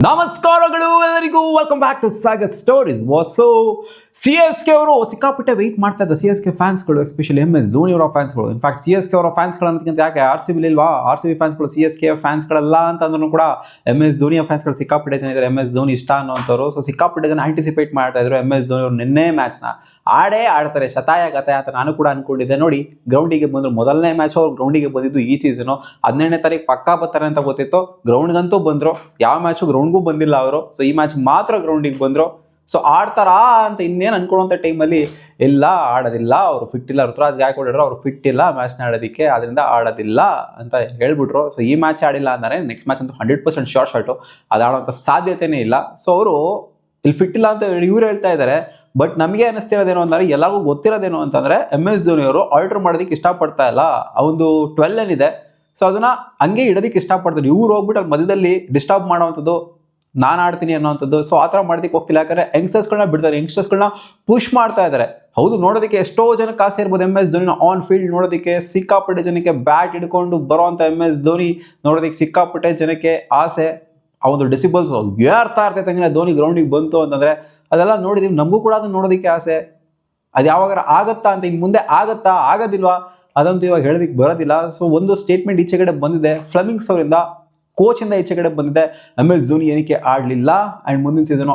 ನಮಸ್ಕಾರಗಳು ಎಲ್ಲರಿಗೂ, welcome back to saga stories. So CSK ಅವರು ಸಿಕ್ಕಾಪಟ್ಟೆ ವೆಯ್ಟ್ ಮಾಡ್ತಾ ಇದ್ದಾರೆ. ಸಿ.ಎಸ್.ಕೆ ಫ್ಯಾನ್ಸ್ಗಳು, ಎಸ್ಪೆಷಲಿ MS ಧೋನಿ ಅವರ ಫ್ಯಾನ್ಸ್ಗಳು. ಇನ್ಫ್ಯಾಕ್ಟ್ ಸಿ.ಎಸ್.ಕೆ ಅವರ ಫ್ಯಾನ್ಸ್ಗಳು ಅನ್ನೋದಕ್ಕಿಂತ ಯಾಕೆ RCB ಇಲ್ವಾ, RCB ಫ್ಯಾನ್ಸ್ಗಳು ಸಿ.ಎಸ್.ಕೆ ಫ್ಯಾನ್ಸ್ಗಳಲ್ಲ ಅಂತಂದ್ರೂ ಕೂಡ MS ಧೋನಿಯ ಫ್ಯಾನ್ಸ್ಗಳು ಸಿಕ್ಕಾಪಟ್ಟೆ ಜನ ಇದ್ದಾರೆ. MS ಧೋನಿ ಇಷ್ಟ ಅನ್ನೋಂಥವ್ರು. ಸೊ ಸಿಕ್ಕಾಪಟ್ಟೆ ಜನ ಆಂಟಿಸಿಪೇಟ್ ಮಾಡ್ತಾ ಇದ್ರು MS ಧೋನಿ ಅವರು ನಿನ್ನೆ ಮ್ಯಾಚ್ನ ಆಡ್ತಾರೆ. ಶತಾಯ ಗತಾಯ ಅಂತ ನಾನು ಕೂಡ ಅನ್ಕೊಂಡಿದ್ದೆ. ನೋಡಿ, ಗ್ರೌಂಡಿಗೆ ಬಂದ್ರು. ಮೊದಲನೇ ಮ್ಯಾಚ್ ಅವ್ರು ಗ್ರೌಂಡಿಗೆ ಬಂದಿದ್ದು ಈ ಸೀಸನು 17ನೇ ತಾರೀಕು ಪಕ್ಕಾ ಬರ್ತಾರೆ ಅಂತ ಗೊತ್ತಿತ್ತು. ಗ್ರೌಂಡ್ಗಂತೂ ಬಂದ್ರು. ಯಾವ ಮ್ಯಾಚು ಗ್ರೌಂಡ್ಗೂ ಬಂದಿಲ್ಲ ಅವರು. ಸೊ ಈ ಮ್ಯಾಚ್ ಮಾತ್ರ ಗ್ರೌಂಡಿಗೆ ಬಂದ್ರು. ಸೊ ಆಡ್ತಾರಾ ಅಂತ ಇನ್ನೇನು ಅನ್ಕೊಳ್ಳುವಂಥ ಟೈಮಲ್ಲಿ ಇಲ್ಲ, ಆಡೋದಿಲ್ಲ, ಅವರು ಫಿಟ್ ಇಲ್ಲ. ಋತುರಾಜ್ ಗಾಯಕ್ವಾಡ್ ಅವರು ಫಿಟ್ ಇಲ್ಲ ಮ್ಯಾಚ್ನ ಆಡೋದಕ್ಕೆ, ಅದರಿಂದ ಆಡೋದಿಲ್ಲ ಅಂತ ಹೇಳ್ಬಿಟ್ರು. ಸೊ ಈ ಮ್ಯಾಚ್ ಆಡಿಲ್ಲ ಅಂದರೆ ನೆಕ್ಸ್ಟ್ ಮ್ಯಾಚ್ ಅಂತೂ 100% ಶಾರ್ಟು, ಅದು ಆಡೋಂಥ ಸಾಧ್ಯತೆನೇ ಇಲ್ಲ. ಸೊ ಅವರು ಇಲ್ಲಿ ಫಿಟ್ ಇಲ್ಲ ಅಂತ ಇವ್ರು ಹೇಳ್ತಾ ಇದ್ದಾರೆ. ಬಟ್ ನಮಗೆ ಅನಿಸ್ತಿರೋದೇನು ಅಂದರೆ, ಎಲ್ಲರಿಗೂ ಗೊತ್ತಿರೋದೇನು ಅಂತಂದರೆ MS ಧೋನಿ ಅವರು ಆಲ್ಟರ್ ಮಾಡೋದಕ್ಕೆ ಇಷ್ಟಪಡ್ತಾ ಇಲ್ಲ. ಆ ಒಂದು 12 ಏನಿದೆ, ಸೊ ಅದನ್ನ ಹಂಗೆ ಇಡೋದಕ್ಕೆ ಇಷ್ಟಪಡ್ತಾರೆ. ಇವ್ರು ಹೋಗ್ಬಿಟ್ಟು ಅಲ್ಲಿ ಮಧ್ಯದಲ್ಲಿ ಡಿಸ್ಟರ್ಬ್ ಮಾಡೋವಂಥದ್ದು, ನಾನು ಆಡ್ತೀನಿ ಅನ್ನೋವಂಥದ್ದು. ಸೊ ಆ ಥರ ಮಾಡೋದಕ್ಕೆ ಹೋಗ್ತಿಲ್ಲ. ಯಾಕಂದರೆ ಯಂಗ್ಸ್ಟರ್ಸ್ಗಳನ್ನ ಬಿಡ್ತಾರೆ, ಯಂಗ್ಸ್ಟರ್ಸ್ಗಳನ್ನ ಪುಷ್ ಮಾಡ್ತಾ ಇದ್ದಾರೆ. ಹೌದು, ನೋಡೋದಕ್ಕೆ ಎಷ್ಟೋ ಜನಕ್ಕೆ ಆಸೆ ಇರ್ಬೋದು MS ಧೋನಿನ ಆನ್ ಫೀಲ್ಡ್ ನೋಡೋದಕ್ಕೆ. ಸಿಕ್ಕಾಪಟ್ಟೆ ಜನಕ್ಕೆ ಬ್ಯಾಟ್ ಹಿಡ್ಕೊಂಡು ಬರೋವಂಥ MS ಧೋನಿ ನೋಡೋದಕ್ಕೆ ಸಿಕ್ಕಾಪಟ್ಟೆ ಜನಕ್ಕೆ ಆಸೆ. ಆ ಒಂದು ಡೆಸಿಬಲ್ಸ್ ಏರ್ತಾ ಇರ್ತೈತೆ ಹಂಗೆ ಧೋನಿ ಗ್ರೌಂಡಿಗೆ ಬಂತು ಅಂತಂದರೆ. ಅದೆಲ್ಲ ನೋಡಿದೀವಿ, ನಮಗೂ ಕೂಡ ಅದನ್ನು ನೋಡೋದಕ್ಕೆ ಆಸೆ. ಅದು ಯಾವಾಗ ಆಗತ್ತಾ ಅಂತ, ಇನ್ನು ಮುಂದೆ ಆಗತ್ತಾ ಆಗೋದಿಲ್ವಾ ಅದಂತೂ ಇವಾಗ ಹೇಳೋದಕ್ಕೆ ಬರೋದಿಲ್ಲ. ಸೊ ಒಂದು ಸ್ಟೇಟ್ಮೆಂಟ್ ಈಚೆ ಕಡೆ ಬಂದಿದೆ ಫ್ಲೆಮಿಂಗ್ಸ್ ಅವರಿಂದ, ಕೋಚಿಂದ ಈಚೆ ಕಡೆ ಬಂದಿದೆ. MS ಧೋನಿ ಏನಕ್ಕೆ ಆಡಲಿಲ್ಲ ಆ್ಯಂಡ್ ಮುಂದಿನ ಸೀಸನು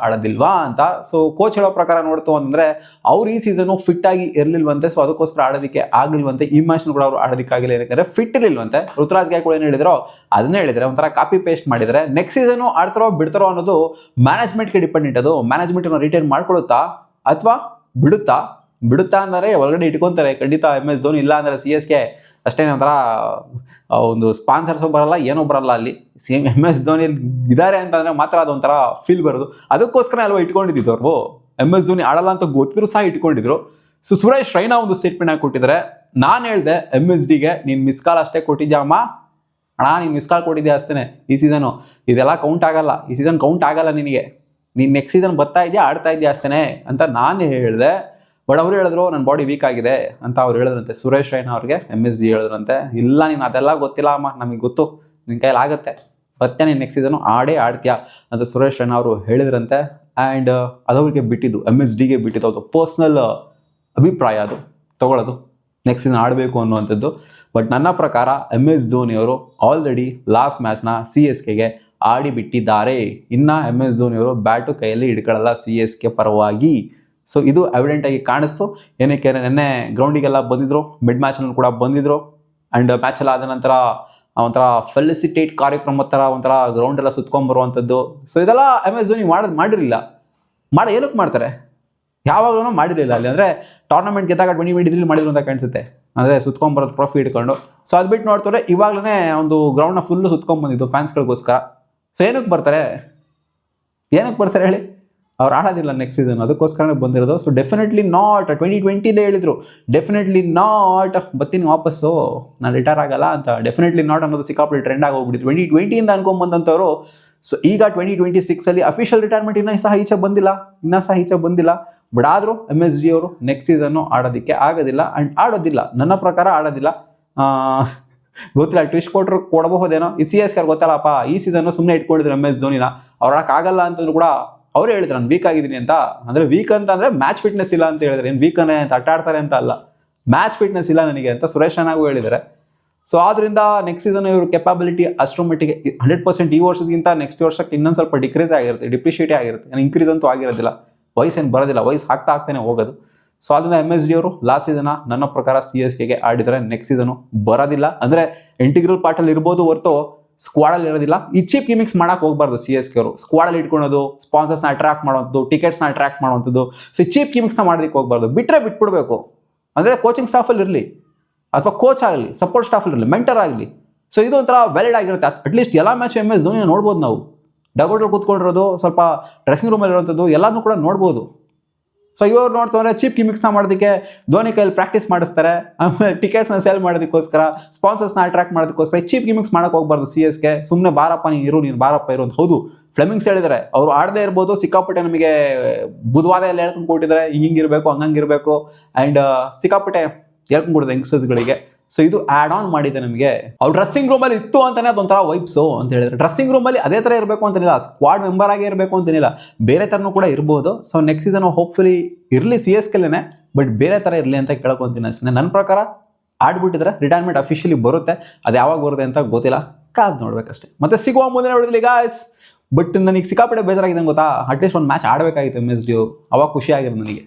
ಆಡೋದಿಲ್ವಾ ಅಂತ. ಸೊ ಕೋಚ್ ಹೇಳೋ ಪ್ರಕಾರ ನೋಡ್ತು ಅಂತಂದರೆ, ಅವ್ರು ಈ ಸೀಸನು ಫಿಟ್ ಆಗಿ ಇರಲಿಲ್ವಂತೆ. ಸೊ ಅದಕ್ಕೋಸ್ಕರ ಆಡೋದಕ್ಕೆ ಆಗಲಿಲ್ವಂತೆ. ಈ ಮ್ಯಾಚ್ನು ಕೂಡ ಅವರು ಆಡೋದಕ್ಕೆ ಆಗಿಲ್ಲ, ಯಾಕಂದರೆ ಫಿಟ್ ಇರಲಿಲ್ವಂತೆ. ಋತುರಾಜ್ ಗಾಯಕ್ವಾಡ್ ಏನು ಹೇಳಿದ್ರು ಅದನ್ನೇ ಹೇಳಿದರೆ, ಒಂಥರ ಕಾಪಿ ಪೇಸ್ಟ್ ಮಾಡಿದರೆ. ನೆಕ್ಸ್ಟ್ ಸೀಸನು ಆಡ್ತಾರೋ ಬಿಡ್ತಾರೋ ಅನ್ನೋದು ಮ್ಯಾನೇಜ್ಮೆಂಟ್ಗೆ ಡಿಪೆಂಡೆಂಟ್. ಅದು ಮ್ಯಾನೇಜ್ಮೆಂಟನ್ನು ರಿಟೈನ್ ಮಾಡ್ಕೊಳುತ್ತಾ ಅಥವಾ ಬಿಡುತ್ತಾ ಅಂದರೆ ಒಳಗಡೆ ಇಟ್ಕೊತಾರೆ ಖಂಡಿತ MS ಧೋನಿ. ಇಲ್ಲ ಅಂದರೆ ಸಿ.ಎಸ್.ಕೆ ಅಷ್ಟೇ ಒಂಥರ ಒಂದು ಸ್ಪಾನ್ಸರ್ಸು ಬರಲ್ಲ, ಏನೋ ಬರಲ್ಲ. ಅಲ್ಲಿ MS ಧೋನಿ ಇದ್ದಾರೆ ಅಂತಂದರೆ ಮಾತ್ರ ಅದೊಂಥರ ಫೀಲ್ ಬರೋದು. ಅದಕ್ಕೋಸ್ಕರ ಅಲ್ವಾ ಇಟ್ಕೊಂಡಿದ್ದು ಅವರು. MS ಧೋನಿ ಆಡಲ್ಲ ಅಂತ ಗೊತ್ತಿದ್ರು ಸಹ ಇಟ್ಕೊಂಡಿದ್ರು. ಸೊ ಸುರೇಶ್ ರೈನಾ ಒಂದು ಸ್ಟೇಟ್ಮೆಂಟ್ ಆಗಿ ಕೊಟ್ಟಿದ್ದಾರೆ. ನಾನು ಹೇಳಿದೆ MSDಗೆ, ನೀನು ಮಿಸ್ ಕಾಲ್ ಅಷ್ಟೇ ಕೊಟ್ಟಿದ್ಯಾ ಅಮ್ಮ, ನೀನು ಮಿಸ್ ಕಾಲ್ ಕೊಟ್ಟಿದ್ಯಾ ಅಷ್ಟೇ. ಈ ಸೀಸನು ಇದೆಲ್ಲ ಕೌಂಟ್ ಆಗಲ್ಲ, ಈ ಸೀಸನ್ ಕೌಂಟ್ ಆಗಲ್ಲ ನಿನಗೆ. ನೀನು ನೆಕ್ಸ್ಟ್ ಸೀಸನ್ ಬರ್ತಾ ಇದೆಯಾ, ಆಡ್ತಾ ಇದೆಯಾ ಅಷ್ಟೇ ಅಂತ ನಾನು ಹೇಳಿದೆ. ಬಟ್ ಅವ್ರು ಹೇಳಿದ್ರು ನನ್ನ ಬಾಡಿ ವೀಕ್ ಆಗಿದೆ ಅಂತ ಅವ್ರು ಹೇಳಿದ್ರಂತೆ. ಸುರೇಶ್ ರೈನಾ ಅವ್ರಿಗೆ MSD ಹೇಳಿದ್ರಂತೆ, ಇಲ್ಲ ನೀನು ಅದೆಲ್ಲ ಗೊತ್ತಿಲ್ಲ ಅಮ್ಮ, ನಮಗೆ ಗೊತ್ತು ನಿನ್ನ ಕೈಯಲ್ಲಿ ಆಗುತ್ತೆ, ಬರ್ತೀಯ ನೀನು ನೆಕ್ಸ್ಟ್ ಸೀಸನು ಆಡ್ತೀಯಾ ಅಂತ ಸುರೇಶ್ ರೈನಾ ಅವರು ಹೇಳಿದ್ರಂತೆ. ಆ್ಯಂಡ್ ಅದವ್ರಿಗೆ ಬಿಟ್ಟಿದ್ದು, MSDಗೆ ಬಿಟ್ಟಿದ್ದು, ಅದು ಪರ್ಸ್ನಲ್ ಅಭಿಪ್ರಾಯ, ಅದು ತಗೊಳ್ಳೋದು ನೆಕ್ಸ್ಟ್ ಸೀಸನ್ ಆಡಬೇಕು ಅನ್ನುವಂಥದ್ದು. ಬಟ್ ನನ್ನ ಪ್ರಕಾರ MS ಧೋನಿ ಅವರು ಆಲ್ರೆಡಿ ಲಾಸ್ಟ್ ಮ್ಯಾಚ್ನ CSKಗೆ ಆಡಿಬಿಟ್ಟಿದ್ದಾರೆ. ಇನ್ನು MS ಧೋನಿ ಅವರು ಬ್ಯಾಟು ಕೈಯಲ್ಲಿ ಹಿಡ್ಕೊಳ್ಳಲ್ಲ CSK ಪರವಾಗಿ. ಸೊ ಇದು ಎವಿಡೆಂಟ್ ಆಗಿ ಕಾಣಿಸ್ತು. ಏನಕ್ಕೆ ನೆನ್ನೆ ಗ್ರೌಂಡಿಗೆಲ್ಲ ಬಂದಿದ್ರು, ಮಿಡ್ ಮ್ಯಾಚ್ನಲ್ಲಿ ಕೂಡ ಬಂದಿದ್ರು. ಆ್ಯಂಡ್ ಮ್ಯಾಚೆಲ್ಲ ಆದ ನಂತರ ಒಂಥರ ಫೆಲಿಸಿಟೇಟ್ ಕಾರ್ಯಕ್ರಮ ಥರ ಒಂಥರ ಗ್ರೌಂಡೆಲ್ಲ ಸುತ್ಕೊಂಡ್ಬರುವಂಥದ್ದು. ಸೊ ಇದೆಲ್ಲ MS ಧೋನಿ ಮಾಡಿರಲಿಲ್ಲ. ಏನಕ್ಕೆ ಮಾಡ್ತಾರೆ, ಯಾವಾಗಲೂ ಮಾಡಿರಲಿಲ್ಲ. ಅಲ್ಲಿ ಅಂದರೆ ಟೂರ್ನಮೆಂಟ್ ಗೆದ್ದಾಗ 2023 ಮಾಡಿದ್ರು ಅಂತ ಕಾಣಿಸುತ್ತೆ, ಅಂದರೆ ಸುತ್ಕೊಂಡ್ಬರೋದು ಟ್ರೋಫಿ ಇಟ್ಕೊಂಡು. ಸೊ ಅದು ಬಿಟ್ಟು ನೋಡ್ತಾರೆ ಇವಾಗಲೇ ಒಂದು ಗ್ರೌಂಡ್ನ ಫುಲ್ಲು ಸುತ್ಕೊಂಡ್ಬಂದಿದ್ದು ಫ್ಯಾನ್ಸ್ಗಳಿಗೋಸ್ಕರ. ಸೊ ಏನಕ್ಕೆ ಬರ್ತಾರೆ ಹೇಳಿ, ಅವ್ರು ಆಡೋದಿಲ್ಲ ನೆಕ್ಸ್ಟ್ ಸೀಸನ್, ಅದಕ್ಕೋಸ್ಕರನೇ ಬಂದಿರೋದು. ಸೊ ಡೆಫಿನೆಟ್ಲಿ ನಾಟ್ 2020 ಹೇಳಿದರು, ಡೆಫಿನೆಟ್ಲಿ ನಾಟ್ ಬರ್ತೀನಿ ವಾಪಸ್ಸು, ನಾನು ರಿಟೈರ್ ಆಗಲ್ಲ ಅಂತ. ಡೆಫಿನೆಟ್ಲಿ ನಾಟ್ ಅನ್ನೋದು ಸಿಕ್ಕಾಪಟ್ಟೆ ಟ್ರೆಂಡ್ ಆಗೋಗ್ಬಿಟ್ಟಿತ್ತು 2020 ಅನ್ಕೊಂಬಂದಂಥವ್ರು. ಸೊ ಈಗ 2026 ಅಫಿಷಿಯಲ್ ರಿಟೈರ್ಮೆಂಟ್ ಇನ್ನೂ ಸಹ ಈಚೆ ಬಂದಿಲ್ಲ. ಬಟ್ ಆದರೂ MSD ಅವರು ನೆಕ್ಸ್ಟ್ ಸೀಸನ್ನು ಆಡೋದಕ್ಕೆ ಆಗೋದಿಲ್ಲ ಆ್ಯಂಡ್ ಆಡೋದಿಲ್ಲ. ನನ್ನ ಪ್ರಕಾರ ಆಡೋದಿಲ್ಲ. ಗೊತ್ತಿಲ್ಲ, ಟ್ವಿಸ್ಟ್ ಕೊಡಬಹುದೇನೋ. ಈ CSK ಗೊತ್ತಲ್ಲಪ್ಪ, ಈ ಸೀಸನ್ನು ಸುಮ್ಮನೆ ಇಟ್ಕೊಂಡಿದ್ರು MS ಧೋನಿನ. ಅವ್ರು ಆಡೋಕ್ಕಾಗಲ್ಲ ಅಂತಂದ್ರು ಕೂಡ ಅವರೇ ಹೇಳಿದ್ರು ನಾನು ವೀಕ್ ಆಗಿದ್ದೀನಿ ಅಂತ. ಅಂದರೆ ವೀಕ್ ಅಂತ ಅಂದರೆ ಮ್ಯಾಚ್ ಫಿಟ್ನೆಸ್ ಇಲ್ಲ ಅಂತ ಹೇಳಿದ್ರೆ, ಏನು ವೀಕನ್ನೇ ಅಂತ ಆಡ್ತಾರೆ ಅಂತ ಅಲ್ಲ, ಮ್ಯಾಚ್ ಫಿಟ್ನೆಸ್ ಇಲ್ಲ ನನಗೆ ಅಂತ ಸುರೇಶ್ ರೈನಾಗೂ ಹೇಳಿದ್ದಾರೆ. ಸೊ ಆದ್ದರಿಂದ ನೆಕ್ಸ್ಟ್ ಸೀಸನ್ ಇವರು ಕೆಪಾಬಿಲಿಟಿ ಅಷ್ಟರ ಮಟ್ಟಿಗೆ 100% ಈ ವರ್ಷಕ್ಕಿಂತ ನೆಕ್ಸ್ಟ್ ವರ್ಷಕ್ಕೆ ಇನ್ನೊಂದು ಸ್ವಲ್ಪ ಡಿಕ್ರೀಸ್ ಆಗಿರುತ್ತೆ, ಡಿಪ್ರಿಷಿಯೇಟ್ ಆಗಿರುತ್ತೆ. ಇನ್ಕ್ರೀಸ್ ಅಂತೂ ಆಗಿರೋದಿಲ್ಲ, ವಯಸ್ಸೇನು ಬರೋದಿಲ್ಲ, ವಯಸ್ಸು ಆಗ್ತಾನೆ ಹೋಗೋದು. ಸೊ ಅದರಿಂದ MSD ಅವರು ಲಾಸ್ಟ್ ಸೀಸನ್ ನನ್ನ ಪ್ರಕಾರ CSKಗೆ ಆಡಿದರೆ ನೆಕ್ಸ್ಟ್ ಸೀಸನು ಬರೋದಿಲ್ಲ. ಅಂದರೆ ಇಂಟಿಗ್ರಲ್ ಪಾರ್ಟಲ್ಲಿ ಇರ್ಬೋದು ಹೊರತು ಸ್ಕ್ವಾಡಲ್ಲಿ ಇರೋದಿಲ್ಲ. ಈ ಚೀಪ್ ಗಿಮಿಕ್ಸ್ ಮಾಡಕ್ಕೆ ಹೋಗಬಾರ್ದು CSK ಅವರು. ಸ್ಕ್ವಾಡಲ್ಲಿ ಇಟ್ಕೊಳೋದು, ಸ್ಪಾನ್ಸರ್ಸ್ನ ಅಟ್ರಾಕ್ಟ್ ಮಾಡುವಂಥದ್ದು, ಟಿಕೆಟ್ಸ್ನ ಅಟ್ರಾಕ್ಟ್ ಮಾಡುವಂಥದ್ದು. ಸೊ ಈ ಚೀಪ್ ಗಿಮಿಕ್ಸ್ನ ಮಾಡೋದಕ್ಕೆ ಹೋಗಬಾರ್ದು. ಬಿಟ್ಬಿಡಬೇಕು. ಅಂದರೆ ಕೋಚಿಂಗ್ ಸ್ಟಾಫಲ್ಲಿ ಇರಲಿ, ಅಥವಾ ಕೋಚ್ ಆಗಲಿ, ಸಪೋರ್ಟ್ ಸ್ಟಾಫಲ್ಲಿ ಇರಲಿ, ಮೆಂಟರ್ ಆಗಲಿ. ಸೊ ಇದು ಒಂಥರ ವ್ಯಾಲಿಡ್ ಆಗಿರುತ್ತೆ. ಅಟ್ಲೀಸ್ಟ್ ಎಲ್ಲ ಮ್ಯಾಚ್ MS ಧೋನಿನ ನೋಡ್ಬೋದು ನಾವು. ಡಗೋಟಲ್ಲಿ ಕೂತ್ಕೊಂಡಿರೋದು, ಸ್ವಲ್ಪ ಡ್ರೆಸ್ಸಿಂಗ್ ರೂಮಲ್ಲಿ ಇರೋವಂಥದ್ದು ಎಲ್ಲನೂ ಕೂಡ ನೋಡ್ಬೋದು. ಸೊ ಇವರು ನೋಡ್ತಾರೆ ಚೀಪ್ ಗಿಮಿಕ್ಸ್ನ ಮಾಡೋದಕ್ಕೆ ಧೋನಿ ಕೈಯಲ್ಲಿ ಪ್ರಾಕ್ಟೀಸ್ ಮಾಡಿಸ್ತಾರೆ. ಆಮೇಲೆ ಟಿಕೆಟ್ಸ್ನ ಸೇಲ್ ಮಾಡೋದಕ್ಕೋಸ್ಕರ, ಸ್ಪಾನ್ಸರ್ಸ್ನ ಅಟ್ರಾಕ್ಟ್ ಮಾಡೋದಕ್ಕೋಸ್ಕರ ಚೀಪ್ ಗಿಮಿಕ್ಸ್ ಮಾಡೋಕೆ ಹೋಗಬಾರ್ದು CSK. ಸುಮ್ಮನೆ ಬಾರಪ್ಪ ನೀನು ಬಾರಪ್ಪ ಇರು ಅಂತ. ಹೌದು, ಫ್ಲೆಮಿಂಗ್ಸ್ ಹೇಳಿದ್ದಾರೆ ಅವರು ಆಡದೇ ಇರ್ಬೋದು, ಸಿಕ್ಕಾಪಟ್ಟೆ ನಮಗೆ ಬುಧವಾರ ಎಲ್ಲ ಹೇಳ್ಕೊಂಡು ಕೊಟ್ಟಿದ್ದಾರೆ, ಹಿಂಗಿರಬೇಕು ಹಂಗಿರಬೇಕು. ಆ್ಯಂಡ್ ಸಿಕ್ಕಾಪಟ್ಟೆ ಹೇಳ್ಕೊಂಡು ಕೊಟ್ಟಿದೆ ಯಂಗ್ಸ್ಟರ್ಸ್ಗಳಿಗೆ. ಸೊ ಇದು ಆಡ್ ಆನ್ ಮಾಡಿದೆ ನಮಗೆ. ಅವ್ರು ಡ್ರೆಸ್ಸಿಂಗ್ ರೂಮಲ್ಲಿ ಇತ್ತು ಅಂತಾನೆ ಅದೊಂಥರ ವೈಬ್ಸು ಅಂತ ಹೇಳಿದ್ರೆ, ಡ್ರೆಸ್ಸಿಂಗ್ ರೂಮಲ್ಲಿ ಅದೇ ಥರ ಇರಬೇಕು ಅಂತೇನಿಲ್ಲ, ಸ್ಕ್ವಾಡ್ ಮೆಂಬರ್ ಆಗೇ ಇರಬೇಕು ಅಂತೇನಿಲ್ಲ, ಬೇರೆ ಥರನೂ ಕೂಡ ಇರ್ಬೋದು. ಸೊ ನೆಕ್ಸ್ಟ್ ಸೀಸನ್ ಹೋಪ್ಫುಲಿ ಇರಲಿ CSKಲೇನೆ, ಬಟ್ ಬೇರೆ ಥರ ಇರಲಿ ಅಂತ ಕೇಳ್ಕೊತೀನಿ ಅಷ್ಟೇ. ನನ್ನ ಪ್ರಕಾರ ಆಡ್ಬಿಟ್ಟಿದ್ರೆ ರಿಟೈರ್ಮೆಂಟ್ ಅಫಿಷಿಯಲಿ ಬರುತ್ತೆ, ಅದು ಯಾವಾಗ ಬರುತ್ತೆ ಅಂತ ಗೊತ್ತಿಲ್ಲ, ಕಾದ್ ನೋಡ್ಬೇಕಷ್ಟೇ. ಮತ್ತೆ ಸಿಗುವ ಮುಂದೆ ನೋಡಿದ್ಲಿ ಗಾಯ್ಸ್. ಬಟ್ ನನಗೆ ಸಿಕ್ಕಾಪಟ್ಟೆ ಬೇಜಾರಾಗಿದೆ ಗೊತ್ತಾ, ಅಟ್ಲೀಸ್ಟ್ ಒಂದು ಮ್ಯಾಚ್ ಆಡಬೇಕಾಗಿತ್ತು MS ಡ್ಯೂ, ಅವಾಗ ಖುಷಿ ಆಗಿರೋದು ನನಗೆ.